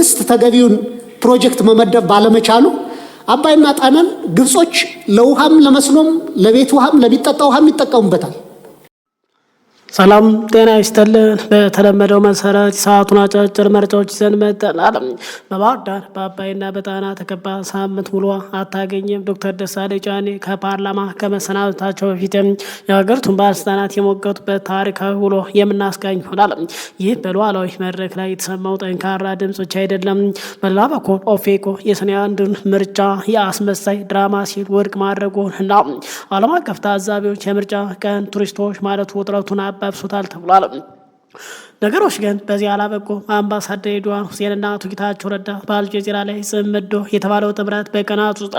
መንግስት ተገቢውን ፕሮጀክት መመደብ ባለመቻሉ አባይና ጣናን ግብጾች ለውሃም ለመስኖም ለቤት ውሃም ለሚጠጣ ውሃም ይጠቀሙበታል። ሰላም ጤና ይስጥልን። በተለመደው መሰረት ሰዓቱን አጫጭር መረጃዎች ይዘን መጥተናል። በባህር ዳር በአባይና በጣና ተከባ ሳምንት ሙሉ አታገኝም። ዶክተር ደሳለኝ ጫኔ ከፓርላማ ከመሰናበታቸው በፊት የሀገሪቱን ባለስልጣናት የሞገቱበት ታሪካዊ ውሎ የምናስቃኝ ይሆናል። ይህ በሉዓላዊ መድረክ ላይ የተሰማው ጠንካራ ድምጾች አይደለም። በሌላ በኩል ኦፌኮ የሰኔ አንዱን ምርጫ የአስመሳይ ድራማ ሲል ውድቅ ማድረጉን እና ዓለም አቀፍ ታዛቢዎች የምርጫ ቀን ቱሪስቶች ማለቱ ውጥረቱን አባብሶታል ተብሏል። ነገሮች ግን በዚህ አላበቁ። አምባሳደር ሬድዋን ሁሴንና አቶ ጌታቸው ረዳ በአልጀዚራ ላይ ጽምዶ የተባለው ጥምረት በቀናት ውስጥ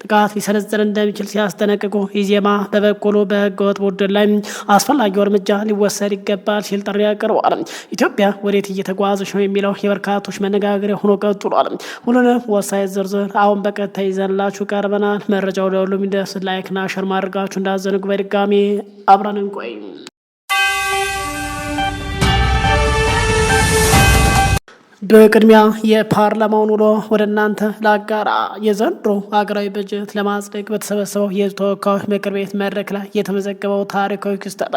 ጥቃት ሊሰነዝር እንደሚችል ሲያስጠነቅቁ፣ ኢዜማ በበኩሉ በህገወጥ ቡድን ላይ አስፈላጊው እርምጃ ሊወሰድ ይገባል ሲል ጥሪ አቅርቧል። ኢትዮጵያ ወዴት እየተጓዘች ነው የሚለው የበርካቶች መነጋገሪያ ሆኖ ቀጥሏል። ሁሉንም ወሳኝ ዝርዝር አሁን በቀጥታ ይዘንላችሁ ቀርበናል። መረጃው ለሁሉም ይደርስ ላይክና ሸር ማድረጋችሁ እንዳዘነጉ በድጋሚ አብረን እንቆይ። በቅድሚያ የፓርላማውን ውሎ ወደ እናንተ ላጋራ። የዘንድሮ ሀገራዊ በጀት ለማጽደቅ በተሰበሰበው የህዝብ ተወካዮች ምክር ቤት መድረክ ላይ የተመዘገበው ታሪካዊ ክስተት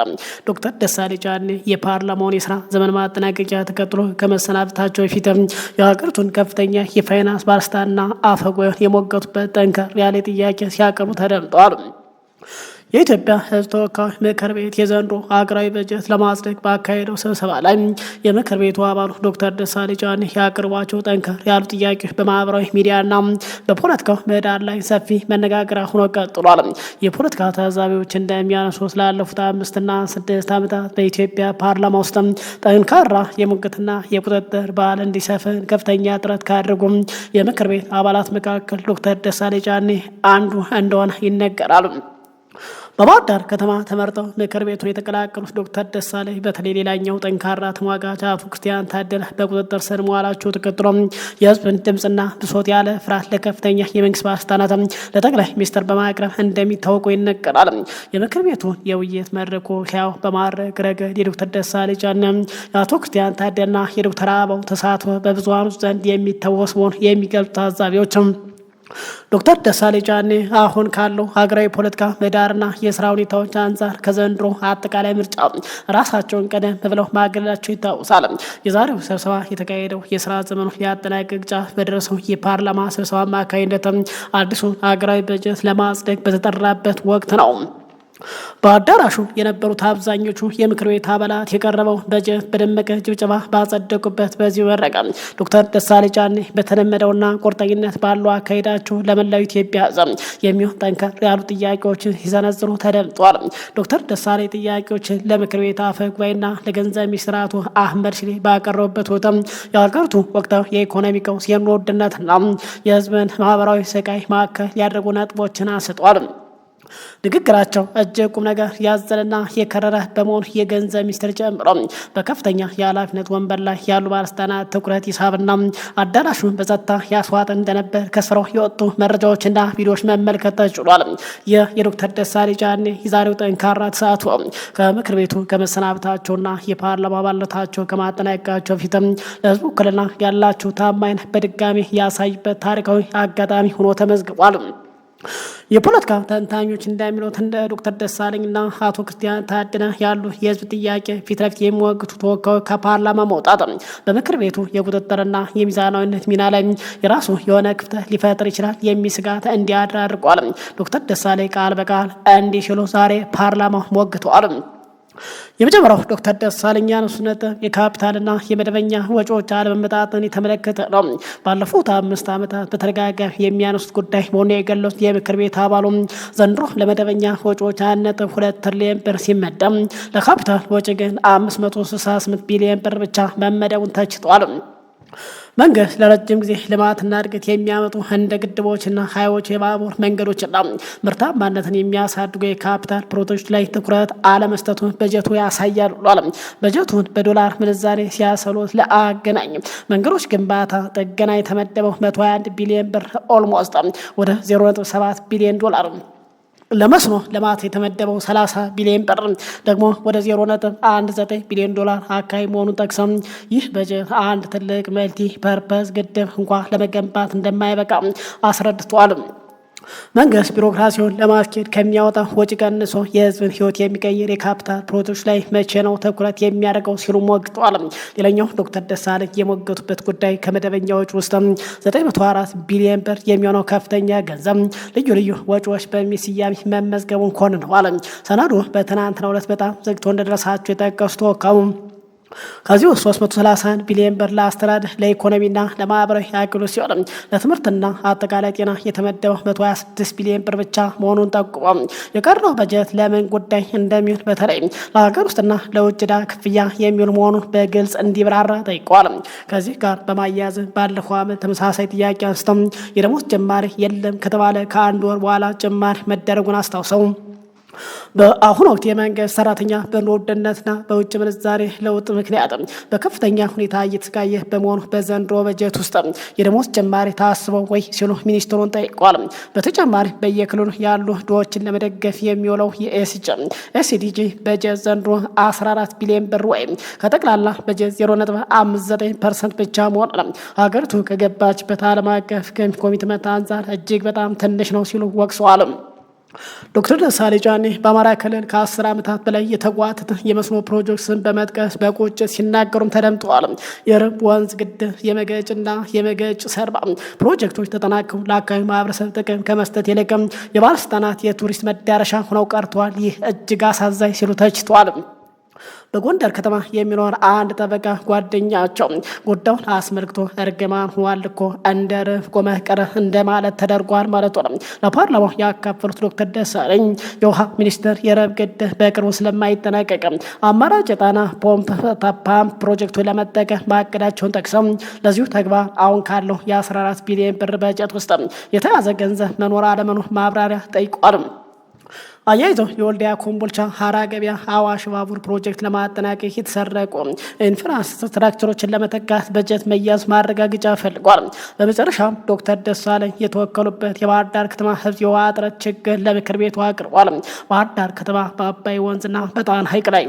ዶክተር ደሳለኝ ጫኔ የፓርላማውን የስራ ዘመን ማጠናቀቂያ ተከትሎ ከመሰናበታቸው በፊት የሀገሪቱን ከፍተኛ የፋይናንስ ባለስልጣንና አፈጉባኤውን የሞገቱበት ጠንከር ያለ ጥያቄ ሲያቀርቡ ተደምጠዋል። የኢትዮጵያ ህዝብ ተወካዮች ምክር ቤት የዘንድሮ ሀገራዊ በጀት ለማጽደቅ ባካሄደው ስብሰባ ላይ የምክር ቤቱ አባሉ ዶክተር ደሳለኝ ጫኔ ያቀረቧቸው ጠንከር ያሉ ጥያቄዎች በማህበራዊ ሚዲያና በፖለቲካው ምህዳር ላይ ሰፊ መነጋገሪያ ሆኖ ቀጥሏል። የፖለቲካ ታዛቢዎች እንደሚያነሱት ላለፉት 5 እና 6 ዓመታት በኢትዮጵያ ፓርላማ ውስጥ ጠንካራ የሙግትና የቁጥጥር ባህል እንዲሰፍን ከፍተኛ ጥረት ካደረጉም የምክር ቤት አባላት መካከል ዶክተር ደሳለኝ ጫኔ አንዱ እንደሆነ ይነገራል። በባህር ዳር ከተማ ተመርጠው ምክር ቤቱን የተቀላቀሉት ዶክተር ደሳለኝ በተለይ ሌላኛው ጠንካራ ተሟጋች አቶ ክርስቲያን ታደለ በቁጥጥር ስር መዋላቸው ተከትሎ የህዝብን ድምፅና ብሶት ያለ ፍርሃት ለከፍተኛ የመንግስት ባለስልጣናት ለጠቅላይ ሚኒስትር በማቅረብ እንደሚታወቁ ይነገራል። የምክር ቤቱ የውይይት መድረኩ ሕያው በማድረግ ረገድ የዶክተር ደሳለኝ ጫኔ የአቶ ክርስቲያን ታደለና የዶክተር አበባው ተሳትፎ በብዙሃኑ ዘንድ የሚታወስ መሆኑን የሚገልጹ ታዛቢዎችም ዶክተር ደሳለኝ ጫኔ አሁን ካለው ሀገራዊ ፖለቲካ ምህዳርና የስራ ሁኔታዎች አንጻር ከዘንድሮ አጠቃላይ ምርጫ ራሳቸውን ቀደም ብለው ማገለላቸው ይታወሳል። የዛሬው ስብሰባ የተካሄደው የስራ ዘመኑ ሊያጠናቅቅ ጫፍ በደረሰው የፓርላማ ስብሰባ አማካኝነት አዲሱን ሀገራዊ በጀት ለማጽደቅ በተጠራበት ወቅት ነው። በአዳራሹ የነበሩት አብዛኞቹ የምክር ቤት አባላት የቀረበው በጀት በደመቀ ጭብጨባ ባጸደቁበት በዚህ መረቃ ዶክተር ደሳለኝ ጫኔ በተለመደውና ቁርጠኝነት ባለው አካሄዳቸው ለመላው ኢትዮጵያ ሕዝብ የሚሆን ጠንከር ያሉ ጥያቄዎችን ሲሰነዝሩ ተደምጧል። ዶክተር ደሳለኝ ጥያቄዎችን ለምክር ቤት አፈ ጉባኤና ለገንዘብ ሚኒስትር አቶ አህመድ ሽዴ ባቀረቡበት ወቅት የሀገሪቱ ወቅታዊ የኢኮኖሚ ቀውስ፣ የኑሮ ውድነትና የሕዝብን ማህበራዊ ስቃይ ማዕከል ያደረጉ ነጥቦችን አንስተዋል። ንግግራቸው እጅግ ቁም ነገር ያዘለና የከረረ በመሆኑ የገንዘብ ሚኒስትር ጨምሮ በከፍተኛ የኃላፊነት ወንበር ላይ ያሉ ባለስልጣናት ትኩረት ይሳብና አዳራሹን በጸጥታ ያስዋጥ እንደነበር ከስራው የወጡ መረጃዎችና ቪዲዮዎች መመልከት ተችሏል። የዶክተር ደሳለኝ ጫኔ የዛሬው ጠንካራ ተሳትፎ ከምክር ቤቱ ከመሰናበታቸውና የፓርላማ አባልነታቸው ከማጠናቀቃቸው ፊትም ለህዝቡ ውክልና ያላቸው ታማኝነት በድጋሚ ያሳይበት ታሪካዊ አጋጣሚ ሆኖ ተመዝግቧል። የፖለቲካ ተንታኞች እንደሚሉት እንደ ዶክተር ደሳለኝና አቶ ክርስቲያን ታደለ ያሉ የህዝብ ጥያቄ ፊት ለፊት የሚወግቱ ተወካዮች ከፓርላማ መውጣት በምክር ቤቱ የቁጥጥርና የሚዛናዊነት ሚና ላይ የራሱ የሆነ ክፍተት ሊፈጥር ይችላል የሚል ስጋት እንዲያድር አድርጓል። ዶክተር ደሳለኝ ቃል በቃል እንዲህ ሲሉ ዛሬ ፓርላማ ሞግተዋል። የመጀመሪያው ዶክተር ደሳለኝ ያነሱት ነጥብ የካፒታልና የመደበኛ ወጪዎች አለመመጣጠን የተመለከተ ነው። ባለፉት 5 ዓመታት በተደጋጋሚ የሚያነሱት ጉዳይ መሆኑ የገለጹት የምክር ቤት አባሉ ዘንድሮ ለመደበኛ ወጪዎች 1.2 ትሪሊዮን ብር ሲመደብ ለካፒታል ወጪ ግን 568 ቢሊዮን ብር ብቻ መመደቡን ተችቷል። መንግስት ለረጅም ጊዜ ልማትና እድገት የሚያመጡ እንደ ግድቦችና ሃይዌዎች፣ የባቡር መንገዶችና ምርታማነትን የሚያሳድጉ የካፒታል ፕሮጀክቶች ላይ ትኩረት አለመስጠቱን በጀቱ ያሳያል ብሏል። በጀቱን በዶላር ምንዛሬ ሲያሰሉት ለአገናኝ መንገዶች ግንባታ ጥገና የተመደበው 121 ቢሊዮን ብር ኦልሞስት ወደ 0.7 ቢሊዮን ዶላር ለመስኖ ልማት የተመደበው 30 ቢሊዮን ብር ደግሞ ወደ 0.19 ቢሊዮን ዶላር አካባቢ መሆኑን ጠቅሰው ይህ በጀት አንድ ትልቅ መልቲ ፐርፐዝ ግድብ እንኳን ለመገንባት እንደማይበቃ አስረድተዋል። መንግስት ቢሮክራሲውን ለማስኬድ ከሚያወጣው ወጪ ቀንሶ የህዝብን ህይወት የሚቀይር የካፒታል ፕሮጀክቶች ላይ መቼ ነው ትኩረት የሚያደርገው ሲሉ ሞግተዋል። ሌላኛው ዶክተር ደሳለኝ የሞገቱበት ጉዳይ ከመደበኛ ወጪ ውስጥ 904 ቢሊዮን ብር የሚሆነው ከፍተኛ ገንዘብ ልዩ ልዩ ወጪዎች በሚል ስያሜ መመዝገቡን ኮንነዋል። ሰነዱ በትናንትናው ዕለት በጣም ዘግቶ እንደደረሳቸው የጠቀሱ ተወካዩ ከዚሁ 331 ቢሊዮን ብር ለአስተዳደር ለኢኮኖሚና ለማህበራዊ አገልግሎት ሲሆን ለትምህርትና አጠቃላይ ጤና የተመደበው 126 ቢሊዮን ብር ብቻ መሆኑን ጠቁሟል። የቀረው በጀት ለምን ጉዳይ እንደሚውል በተለይ ለሀገር ውስጥና ለውጭ ዕዳ ክፍያ የሚውል መሆኑን በግልጽ እንዲብራራ ጠይቀዋል። ከዚህ ጋር በማያያዝ ባለፈው ዓመት ተመሳሳይ ጥያቄ አንስተው የደሞዝ ጭማሪ የለም ከተባለ ከአንድ ወር በኋላ ጭማሪ መደረጉን አስታውሰው በአሁኑ ወቅት የመንግስት ሰራተኛ በኑሮ ውድነትና በውጭ ምንዛሬ ለውጥ ምክንያት በከፍተኛ ሁኔታ እየተሰቃየ በመሆኑ በዘንድሮ በጀት ውስጥ የደሞዝ ጭማሪ ታስበው ወይ ሲሉ ሚኒስትሩን ጠይቀዋል። በተጨማሪ በየክልሉ ያሉ ድሆችን ለመደገፍ የሚውለው የኤስዲጂ በጀት ዘንድሮ 14 ቢሊዮን ብር ወይም ከጠቅላላ በጀት 0.59% ብቻ መሆኑ ሀገሪቱ ከገባችበት ዓለም አቀፍ ኮሚትመንት አንጻር እጅግ በጣም ትንሽ ነው ሲሉ ወቅሰዋል። ዶክተር ደሳለኝ ጫኔ በአማራ ክልል ከ10 ዓመታት በላይ የተጓተተ የመስኖ ፕሮጀክትን በመጥቀስ በቁጭት ሲናገሩም ተደምጠዋል። የርብ ወንዝ ግድብ የመገጭና የመገጭ ሰርባ ፕሮጀክቶች ተጠናቀው ለአካባቢ ማህበረሰብ ጥቅም ከመስጠት ይልቅ የባለስልጣናት የቱሪስት መዳረሻ ሆነው ቀርተዋል። ይህ እጅግ አሳዛኝ ሲሉ ተችተዋል። በጎንደር ከተማ የሚኖር አንድ ጠበቃ ጓደኛቸው ጉዳዩን አስመልክቶ እርግማን ሆኗል እኮ እንደ ርፍ ቆመህ ቀረህ እንደማለት ተደርጓል ማለት ነው። ለፓርላማው ያካፈሉት ዶክተር ደሳለኝ የውሃ ሚኒስቴር የረብ ግድብ በቅርቡ ስለማይጠናቀቅ አማራጭ የጣና ፓምፕ ፕሮጀክቱ ለመጠቀም ማቀዳቸውን ጠቅሰው ለዚሁ ተግባር አሁን ካለው የ14 ቢሊዮን ብር በጀት ውስጥ የተያዘ ገንዘብ መኖር አለመኖር ማብራሪያ ጠይቋል። አያይዘው የወልዲያ ኮምቦልቻ ሀራ ገበያ አዋሽ ባቡር ፕሮጀክት ለማጠናቀቅ የተሰረቁ ኢንፍራስትራክቸሮችን ለመተካት በጀት መያዝ ማረጋገጫ ፈልጓል። በመጨረሻም ዶክተር ደሳለኝ የተወከሉበት የባህር ዳር ከተማ ህዝብ የውሃ እጥረት ችግር ለምክር ቤቱ አቅርቧል። ባህር ዳር ከተማ በአባይ ወንዝና በጣና ሐይቅ ላይ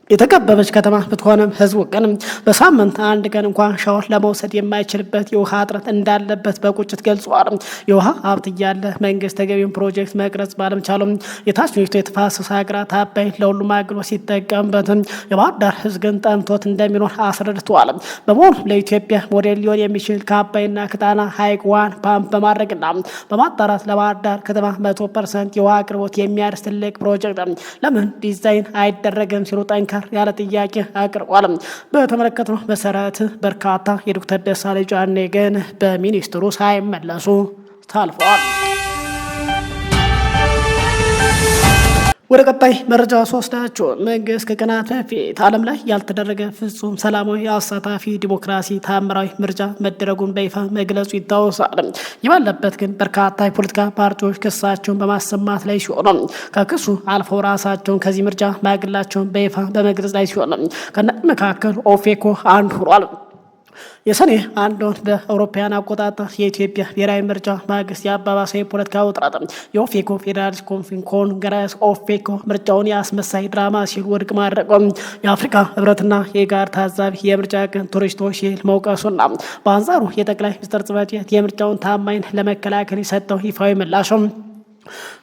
የተከበበች ከተማ ብትሆንም ህዝቡ ግን በሳምንት አንድ ቀን እንኳን ሻወር ለመውሰድ የማይችልበት የውሃ እጥረት እንዳለበት በቁጭት ገልጿል። የውሃ ሀብት እያለ መንግስት ተገቢውን ፕሮጀክት መቅረጽ ባለመቻሉም የታችኞቹ የተፋሰሱ ሀገራት አባይ ለሁሉም አገልግሎት ሲጠቀምበት የባህር ዳር ህዝብ ግን ጠምቶት እንደሚኖር አስረድተዋል። በመሆኑ ለኢትዮጵያ ሞዴል ሊሆን የሚችል ከአባይና ከጣና ሐይቅ ዋን ፓምፕ በማድረግና በማጣራት ለባህር ዳር ከተማ 100% የውሃ አቅርቦት የሚያደርስ ትልቅ ፕሮጀክት ለምን ዲዛይን አይደረግም ሲሉ ጠንከር ያለ ጥያቄ አቅርቧል። በተመለከተው መሰረት በርካታ የዶክተር ደሳለኝ ጫኔ ግን በሚኒስትሩ ሳይመለሱ ታልፈዋል። ወደ ቀጣይ መረጃ ወስዳችሁ መንግስት ከቀናት በፊት ዓለም ላይ ያልተደረገ ፍጹም ሰላማዊ አሳታፊ ዲሞክራሲ ታምራዊ ምርጫ መደረጉን በይፋ መግለጹ ይታወሳል። ይባለበት ግን በርካታ የፖለቲካ ፓርቲዎች ክሳቸውን በማሰማት ላይ ሲሆኑ ከክሱ አልፈው ራሳቸውን ከዚህ ምርጫ ማግለላቸውን በይፋ በመግለጽ ላይ ሲሆኑ ከነዚህ መካከል ኦፌኮ አንዱ ሆኗል። የሰኔ አንድ በአውሮፓውያን አቆጣጠር የኢትዮጵያ ብሔራዊ ምርጫ ማግስት የአባባሰ የፖለቲካ ውጥረት የኦፌኮ ፌዴራሊስት ኮንግረስ ኦፌኮ ምርጫውን የአስመሳይ ድራማ ሲል ውድቅ ማድረጉን የአፍሪካ ህብረትና የጋር ታዛቢ የምርጫ ቀን ቱሪስቶች ሲል መውቀሱና በአንጻሩ የጠቅላይ ሚኒስትር ጽሕፈት ቤት የምርጫውን ታማኝ ለመከላከል የሰጠው ይፋዊ ምላሹም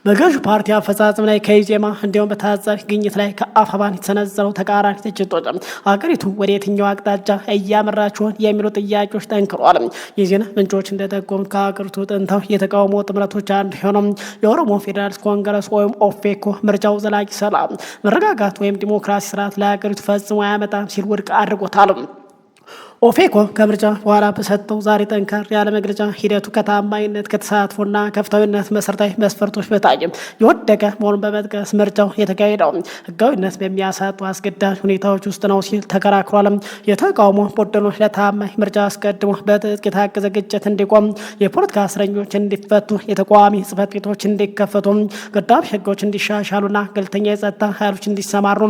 በገዢው ፓርቲ አፈጻጸም ላይ ከኢዜማ እንዲሁም በታዛቢ ግኝት ላይ ከአፋባን የተሰነዘረው ተቃራኒ ትችቶች ሀገሪቱ ወደ የትኛው አቅጣጫ እያመራችውን የሚሉ ጥያቄዎች ጠንክሯል። የዜና ምንጮች እንደጠቆሙት ከሀገሪቱ ጥንታዊ የተቃውሞ ጥምረቶች አንዱ የሆነው የኦሮሞ ፌዴራሊስት ኮንግረስ ወይም ኦፌኮ ምርጫው ዘላቂ ሰላም፣ መረጋጋት ወይም ዲሞክራሲ ስርዓት ለሀገሪቱ ፈጽሞ አያመጣም ሲል ውድቅ አድርጎታል። ኦፌኮ ከምርጫ በኋላ በሰጠው ዛሬ ጠንከር ያለ መግለጫ ሂደቱ ከታማኝነት ከተሳትፎና ከፍትሃዊነት መሰረታዊ መስፈርቶች በታች የወደቀ መሆኑን በመጥቀስ ምርጫው የተካሄደው ህጋዊነት በሚያሳጡ አስገዳጅ ሁኔታዎች ውስጥ ነው ሲል ተከራክሯል። የተቃውሞ ቡድኖች ለታማኝ ምርጫ አስቀድሞ በትጥቅ የታገዘ ግጭት እንዲቆም፣ የፖለቲካ እስረኞች እንዲፈቱ፣ የተቃዋሚ ጽሕፈት ቤቶች እንዲከፈቱ፣ ገዳቢ ህጎች እንዲሻሻሉና ገለልተኛ የጸጥታ ኃይሎች እንዲሰማሩ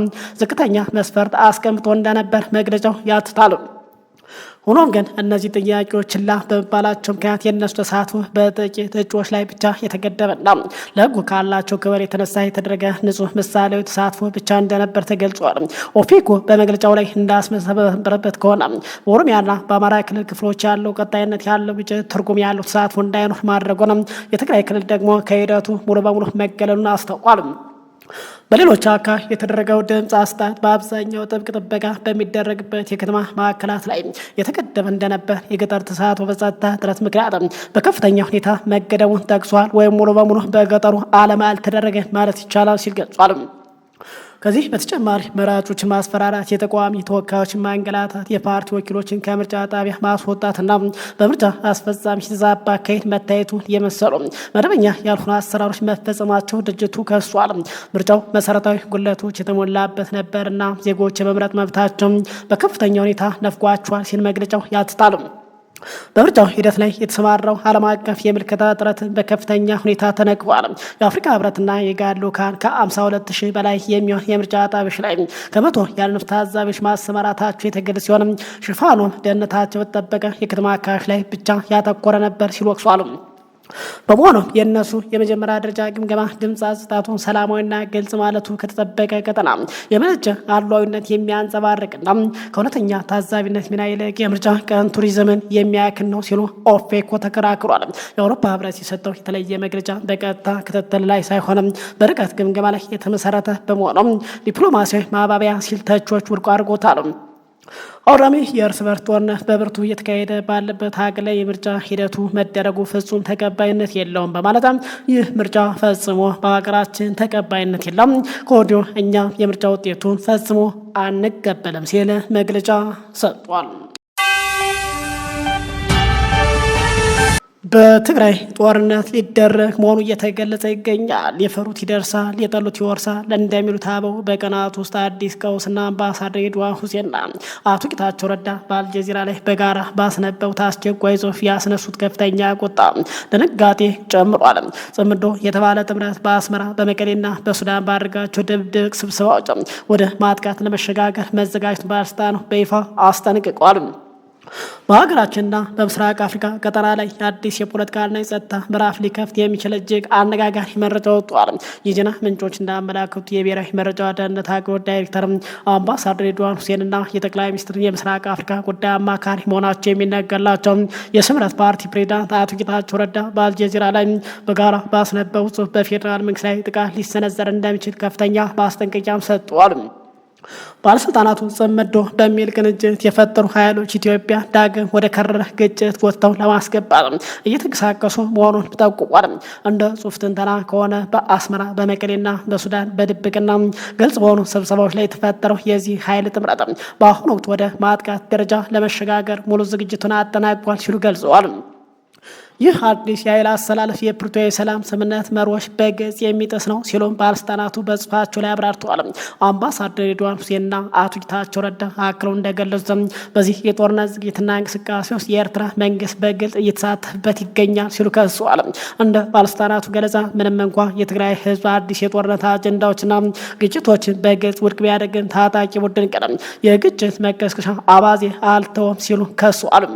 ዝቅተኛ መስፈርት አስቀምጦ እንደነበር መግለጫው ያትታል። ሆኖም ግን እነዚህ ጥያቄዎች ችላ በመባላቸው ምክንያት የእነሱ ተሳትፎ በጥቂት እጩዎች ላይ ብቻ የተገደበና ለሕጉ ካላቸው ክብር የተነሳ የተደረገ ንጹህ ምሳሌያዊ ተሳትፎ ብቻ እንደነበር ተገልጿል። ኦፌኮ በመግለጫው ላይ እንዳስመሰበረበት ከሆነ በኦሮሚያና በአማራ ክልል ክፍሎች ያለው ቀጣይነት ያለው ግጭት ትርጉም ያለው ተሳትፎ እንዳይኖር ማድረጉንም የትግራይ ክልል ደግሞ ከሂደቱ ሙሉ በሙሉ መገለሉን አስታውቋል። በሌሎች አካባቢ የተደረገው ድምፅ አሰጣጥ በአብዛኛው ጥብቅ ጥበቃ በሚደረግበት የከተማ ማዕከላት ላይ የተገደበ እንደነበር፣ የገጠር ተሳትፎ በጸጥታ እጥረት ምክንያት በከፍተኛ ሁኔታ መገደቡን ጠቅሷል። ወይም ሙሉ በሙሉ በገጠሩ ዓለም አልተደረገ ማለት ይቻላል ሲል ገልጿል። ከዚህ በተጨማሪ መራጮችን ማስፈራራት፣ የተቃዋሚ ተወካዮችን ማንገላታት፣ የፓርቲ ወኪሎችን ከምርጫ ጣቢያ ማስወጣትና በምርጫ አስፈጻሚ የተዛባ አካሄድ መታየቱን የመሰሉ መደበኛ ያልሆኑ አሰራሮች መፈጸማቸው ድርጅቱ ከሷል። ምርጫው መሰረታዊ ጉድለቶች የተሞላበት ነበርና ዜጎች የመምረጥ መብታቸው በከፍተኛ ሁኔታ ነፍጓቸዋል ሲል መግለጫው ያትታል። በምርጫው ሂደት ላይ የተሰማራው ዓለም አቀፍ የምልከታ ጥረትን በከፍተኛ ሁኔታ ተነቅፏል። የአፍሪካ ህብረትና የጋድ ልዑካን ከ52,000 በላይ የሚሆን የምርጫ ጣቢያዎች ላይ ከ100 ያልነፉ ታዛቢዎች ማሰማራታቸው የተገለጸ ሲሆን ሽፋኑም ደህንነታቸው በተጠበቀ የከተማ አካባቢዎች ላይ ብቻ ያተኮረ ነበር ሲሉ ወቅሷል። በመሆኑም የእነሱ የመጀመሪያ ደረጃ ግምገማ ድምፅ አሰጣጡን ሰላማዊና ግልጽ ማለቱ ከተጠበቀ ቀጠና የመነጨ አድሏዊነት የሚያንጸባርቅና ከእውነተኛ ታዛቢነት ሚና ይልቅ የምርጫ ቀን ቱሪዝምን የሚያክል ነው ሲሉ ኦፌኮ ተከራክሯል። የአውሮፓ ህብረት የሰጠው የተለየ መግለጫ በቀጥታ ክትትል ላይ ሳይሆንም በርቀት ግምገማ ላይ የተመሰረተ በመሆኑም ዲፕሎማሲያዊ ማባቢያ ሲል ተቾች ውድቅ አድርጎታል። አውዳሚ የእርስ በርስ ጦርነት በብርቱ እየተካሄደ ባለበት ሀገር ላይ የምርጫ ሂደቱ መደረጉ ፍጹም ተቀባይነት የለውም በማለትም ይህ ምርጫ ፈጽሞ በሀገራችን ተቀባይነት የለም፣ ከወዲሁ እኛ የምርጫ ውጤቱን ፈጽሞ አንቀበልም ሲል መግለጫ ሰጥቷል። በትግራይ ጦርነት ሊደረግ መሆኑ እየተገለጸ ይገኛል። የፈሩት ይደርሳል፣ የጠሉት ይወርሳል እንደሚሉት አበው በቀናት ውስጥ አዲስ ቀውስና አምባሳደር ሬድዋን ሁሴንና አቶ ጌታቸው ረዳ በአልጀዚራ ላይ በጋራ ባስነበቡት አስቸኳይ ጽሑፍ ያስነሱት ከፍተኛ ቁጣ ድንጋጤ ጨምሯል። ጽምዶ የተባለ ጥምረት በአስመራ በመቀሌና በሱዳን ባደረጋቸው ድብቅ ስብሰባዎች ወደ ማጥቃት ለመሸጋገር መዘጋጀት ባለስልጣኑ በይፋ አስጠንቅቋል። በሀገራችንና በምስራቅ አፍሪካ ቀጠና ላይ አዲስ የፖለቲካና የጸጥታ ምዕራፍ ሊከፍት የሚችል እጅግ አነጋጋሪ መረጃ ወጥቷል። የዜና ምንጮች እንዳመላከቱት የብሔራዊ መረጃ ደህንነት አገልግሎት ዳይሬክተር አምባሳደር ሬድዋን ሁሴንና የጠቅላይ ሚኒስትር የምስራቅ አፍሪካ ጉዳይ አማካሪ መሆናቸው የሚነገርላቸው የስምረት ፓርቲ ፕሬዚዳንት አቶ ጌታቸው ረዳ በአልጀዚራ ላይ በጋራ ባስነበቡት ጽሑፍ በፌዴራል መንግስት ላይ ጥቃት ሊሰነዘር እንደሚችል ከፍተኛ ማስጠንቀቂያም ሰጥተዋል። ባለስልጣናቱ ጽምዶ በሚል ቅንጅት የፈጠሩ ኃይሎች ኢትዮጵያ ዳግም ወደ ከረረ ግጭት ጎትተው ለማስገባት እየተንቀሳቀሱ መሆኑን ጠቁሟል። እንደ ጽሑፍ ትንተና ከሆነ በአስመራ በመቀሌና በሱዳን በድብቅና ግልጽ በሆኑ ስብሰባዎች ላይ የተፈጠረው የዚህ ኃይል ጥምረት በአሁኑ ወቅት ወደ ማጥቃት ደረጃ ለመሸጋገር ሙሉ ዝግጅቱን አጠናቋል ሲሉ ገልጸዋል። ይህ አዲስ የኃይል አሰላለፍ የፕሪቶሪያ የሰላም ስምምነት መርሆች በግልጽ የሚጥስ ነው ሲሉም ባለስልጣናቱ በጽሑፋቸው ላይ አብራርተዋል። አምባሳደር ሬድዋን ሁሴንና አቶ ጌታቸው ረዳ አክለው እንደገለጹት በዚህ የጦርነት ዝግጅትና እንቅስቃሴ ውስጥ የኤርትራ መንግስት በግልጽ እየተሳተፈበት ይገኛል ሲሉ ከሰዋል። እንደ ባለስልጣናቱ ገለጻ ምንም እንኳ የትግራይ ህዝብ አዲስ የጦርነት አጀንዳዎችና ግጭቶችን በግልጽ ውድቅ ቢያደርግም ታጣቂ ቡድን ቀደም የግጭት መቀስቀሻ አባዜ አልተወም ሲሉ ከሰዋል።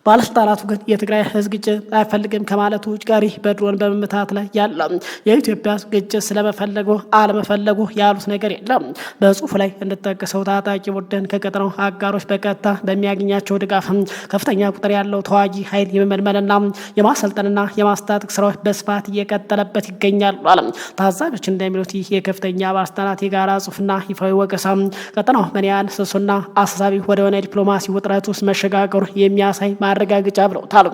ባለስልጣናቱ ግን የትግራይ ህዝብ ግጭት አይፈልግም ከማለቱ ውጭ ጋር በድሮን በመመታት ላይ ያለ የኢትዮጵያ ግጭት ስለመፈለጉ አለመፈለጉ ያሉት ነገር የለም። በጽሁፉ ላይ እንደተጠቀሰው ታጣቂ ቡድን ከቀጠናው አጋሮች በቀጥታ በሚያገኛቸው ድጋፍ ከፍተኛ ቁጥር ያለው ተዋጊ ኃይል የመመልመልና የማሰልጠንና የማስታጠቅ ስራዎች በስፋት እየቀጠለበት ይገኛል አለ። ታዛቢዎች እንደሚሉት ይህ የከፍተኛ ባለስልጣናት የጋራ ጽሁፍና ይፋዊ ወቀሳ ቀጠናው ምን ያህል ስሱና አሳሳቢ ወደሆነ ዲፕሎማሲ ውጥረት ውስጥ መሸጋገሩ የሚያሳይ ማረጋገጫ ብለውታል።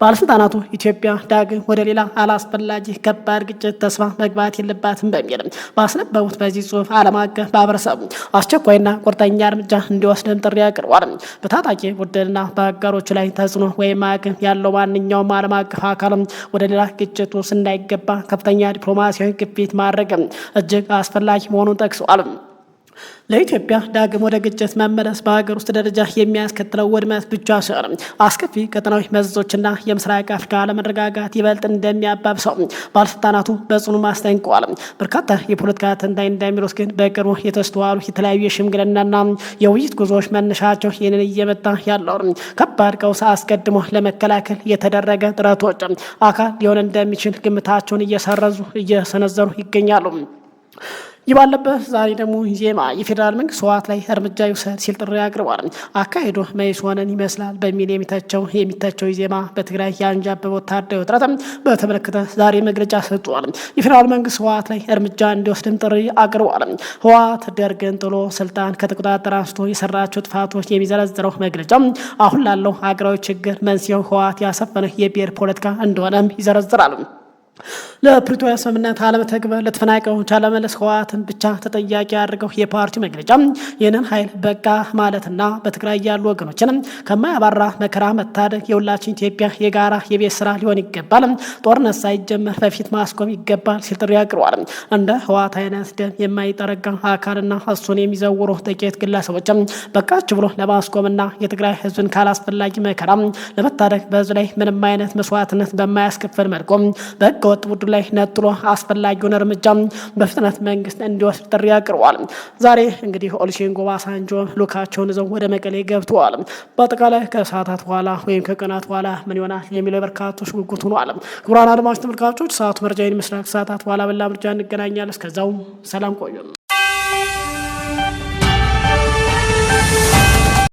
ባለስልጣናቱ ኢትዮጵያ ዳግም ወደ ሌላ አላስፈላጊ ከባድ ግጭት ተስፋ መግባት የለባትም በሚል ባስነበቡት በዚህ ጽሁፍ ዓለም አቀፍ ማህበረሰቡ አስቸኳይና ቁርጠኛ እርምጃ እንዲወስድም ጥሪ አቅርቧል። በታጣቂ ቡድንና በአጋሮቹ ላይ ተጽዕኖ ወይም አቅም ያለው ማንኛውም ዓለም አቀፍ አካልም ወደ ሌላ ግጭት ውስጥ እንዳይገባ ከፍተኛ ዲፕሎማሲያዊ ግፊት ማድረግ እጅግ አስፈላጊ መሆኑን ጠቅሰዋል። ለኢትዮጵያ ዳግም ወደ ግጭት መመለስ በሀገር ውስጥ ደረጃ የሚያስከትለው ውድመት ብቻ ሳይሆን አስከፊ ቀጠናዊ መዘዞችና የምስራቅ አፍሪካ አለመረጋጋት ይበልጥ እንደሚያባብሰው ባለስልጣናቱ በጽኑ አስጠንቅቀዋል። በርካታ የፖለቲካ ተንታኝ እንደሚሉት ግን በቅርቡ የተስተዋሉ የተለያዩ የሽምግልናና የውይይት ጉዞዎች መነሻቸው ይህንን እየመጣ ያለው ከባድ ቀውስ አስቀድሞ ለመከላከል የተደረገ ጥረቶች አካል ሊሆን እንደሚችል ግምታቸውን እየሰነዘሩ ይገኛሉ። ይህ ባለበት ዛሬ ደግሞ ዜማ የፌዴራል መንግስት ህወሓት ላይ እርምጃ ይውሰድ ሲል ጥሪ አቅርቧል። አካሄዱ መኢሶንን ይመስላል በሚል የሚተቸው ዜማ በትግራይ የአንዣበበ ወታደራዊ ውጥረት በተመለከተ ዛሬ መግለጫ ሰጥቷል። የፌዴራል መንግስት ህወሓት ላይ እርምጃ እንዲወስድም ጥሪ አቅርቧል። ህወሓት ደርግን ጥሎ ስልጣን ከተቆጣጠረ አንስቶ የሰራቸው ጥፋቶች የሚዘረዝረው መግለጫ አሁን ላለው ሀገራዊ ችግር መንስኤው ህወሓት ያሰፈነ የብሔር ፖለቲካ እንደሆነም ይዘረዝራል። ለፕሪቶሪያ ስምምነት አለመተግበር ለተፈናቃዮች አለመለስ ህወሓትን ብቻ ተጠያቂ ያደርገው የፓርቲው መግለጫ ይህንን ኃይል በቃ ማለትና በትግራይ ያሉ ወገኖችን ከማያባራ መከራ መታደግ የሁላችን ኢትዮጵያ የጋራ የቤት ስራ ሊሆን ይገባል፣ ጦርነት ሳይጀመር በፊት ማስቆም ይገባል ሲል ጥሪ አቅርቧል። እንደ ህወሓት አይነት ደም የማይጠረጋ አካልና እሱን የሚዘውሩ ጥቂት ግለሰቦች በቃች ብሎ ለማስቆምና የትግራይ ህዝብን ካላስፈላጊ መከራ ለመታደግ በህዝብ ላይ ምንም አይነት መስዋዕትነት በማያስከፍል መልኩ በህገ ወጥ ቡድን ላይ ነጥሎ አስፈላጊውን እርምጃ በፍጥነት መንግስት እንዲወስድ ጥሪ አቅርቧል። ዛሬ እንግዲህ ኦሉሴጉን ኦባሳንጆ ልኡካቸውን ይዘው ወደ መቀሌ ገብተዋል። በአጠቃላይ ከሰዓታት በኋላ ወይም ከቀናት በኋላ ምን ይሆናል የሚለው በርካቶች ጉጉት ሆኗል። ክቡራን አድማጭ ተመልካቾች ሰዓቱ መረጃ ይመስላል። ከሰዓታት በኋላ በላ ምርጫ እንገናኛለን። እስከዛው ሰላም ቆዩ።